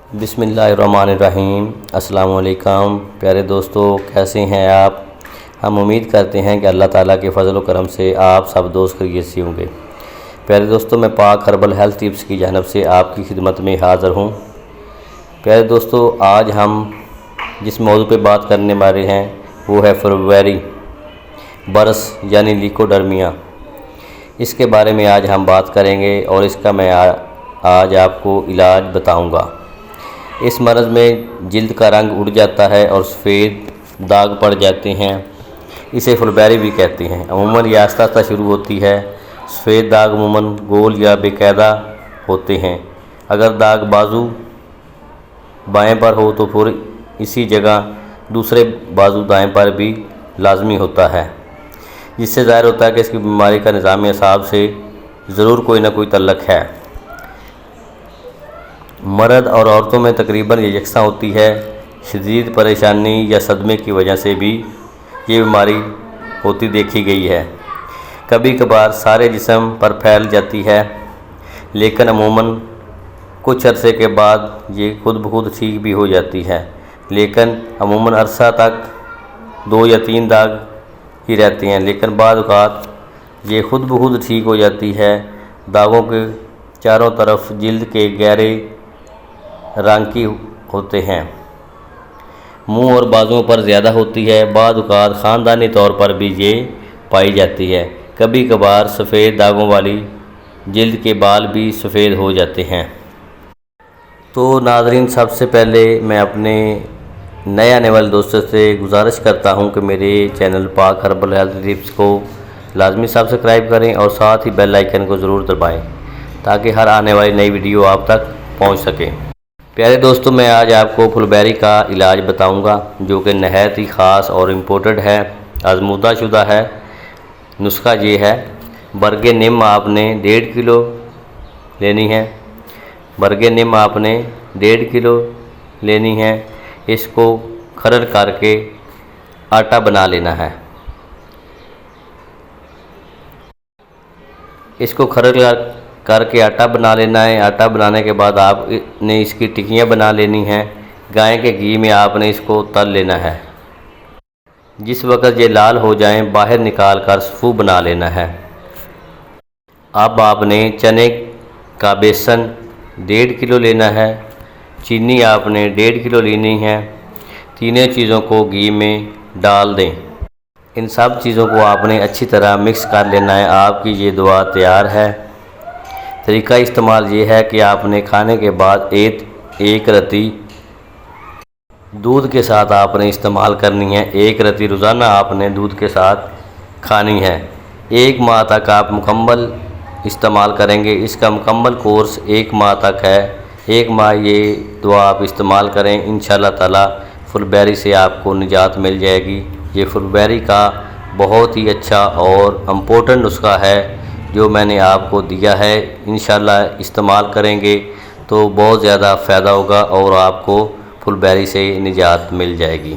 बिस्मिल्लाहिर्रहमानिर्रहीम। अस्सलाम वालेकुम प्यारे दोस्तों, कैसे हैं आप। हम उम्मीद करते हैं कि अल्लाह ताला के फजल व करम से आप सब दोस्त खैरियत से होंगे। प्यारे दोस्तों, मैं पाक हर्बल हेल्थ टिप्स की जानिब से आपकी खिदमत में हाज़िर हूँ। प्यारे दोस्तों, आज हम जिस मौजू पे बात करने वाले हैं वो है फरवरी बरस यानी लिकोडर्मिया। इसके बारे में आज हम बात करेंगे और इसका मैं आज आपको इलाज बताऊंगा। इस मर्ज़ में जिल्द का रंग उड़ जाता है और सफ़ेद दाग पड़ जाते हैं। इसे फुलबेरी भी कहते हैं। अमूमन ये आस्ता आस्ता शुरू होती है। सफ़ेद दाग अमूमन गोल या बेकायदा होते हैं। अगर दाग बाजू बाएं पर हो तो फिर इसी जगह दूसरे बाजू दाएं पर भी लाजमी होता है, जिससे ज़ाहिर होता है कि इसकी बीमारी का निज़ाम असाब से ज़रूर कोई ना कोई तल्लक है। मर्द और औरतों में तकरीबन ये यकसा होती है। शदीद परेशानी या सदमे की वजह से भी ये बीमारी होती देखी गई है। कभी कभार सारे जिस्म पर फैल जाती है, लेकिन अमूमन कुछ अरसे के बाद ये खुद ब खुद ठीक भी हो जाती है। लेकिन अमूमन अरसा तक 2 या 3 दाग ही रहते हैं, लेकिन बाद औक़ात ये खुद ब खुद ठीक हो जाती है। दागों के चारों तरफ जिल्द के गहरे रंग की होते हैं। मुंह और बाजुओं पर ज़्यादा होती है। बाद औक़ात ख़ानदानी तौर पर भी ये पाई जाती है। कभी कभार सफ़ेद दागों वाली जिल्द के बाल भी सफ़ेद हो जाते हैं। तो नाज़रीन, सबसे पहले मैं अपने नए आने वाले दोस्तों से गुजारिश करता हूं कि मेरे चैनल पाक हर्बल हेल्थ टिप्स को लाजमी सब्सक्राइब करें और साथ ही बेल आइकन को ज़रूर दबाएं ताकि हर आने वाली नई वीडियो आप तक पहुंच सके। प्यारे दोस्तों, मैं आज आपको फुलबेरी का इलाज बताऊंगा, जो कि नहायत ही ख़ास और इम्पोर्टेड है, आजमूदा शुदा है। नुस्खा ये है, बरगे नीम आपने 1.5 किलो लेनी है। बरगे नीम आपने 1.5 किलो लेनी है। इसको खरड़ करके आटा बना लेना है। इसको खरड़ करके आटा बना लेना है। आटा बनाने के बाद आपने इसकी टिक्कियाँ बना लेनी हैं। गाय के घी में आपने इसको तल लेना है। जिस वक्त ये लाल हो जाएं, बाहर निकाल कर सफ़ू बना लेना है। अब आपने चने का बेसन 1.5 किलो लेना है। चीनी आपने 1.5 किलो लेनी है। तीनों चीज़ों को घी में डाल दें। इन सब चीज़ों को आपने अच्छी तरह मिक्स कर लेना है। आपकी ये दवा तैयार है। तरीका इस्तेमाल ये है कि आपने खाने के बाद एक रत्ती दूध के साथ आपने इस्तेमाल करनी है। 1 रत्ती रोज़ाना आपने दूध के साथ खानी है। 1 माह तक आप मुकम्मल इस्तेमाल करेंगे। इसका मुकम्मल कोर्स 1 माह तक है। 1 माह ये दवा आप इस्तेमाल करें, इंशाअल्लाह ताला फुलबेरी से आपको निजात मिल जाएगी। ये फुलबेरी का बहुत ही अच्छा और इम्पोर्टेंट नुस्खा है जो मैंने आपको दिया है। इंशाअल्लाह इस्तेमाल करेंगे तो बहुत ज़्यादा फ़ायदा होगा और आपको फुलबेरी से निजात मिल जाएगी।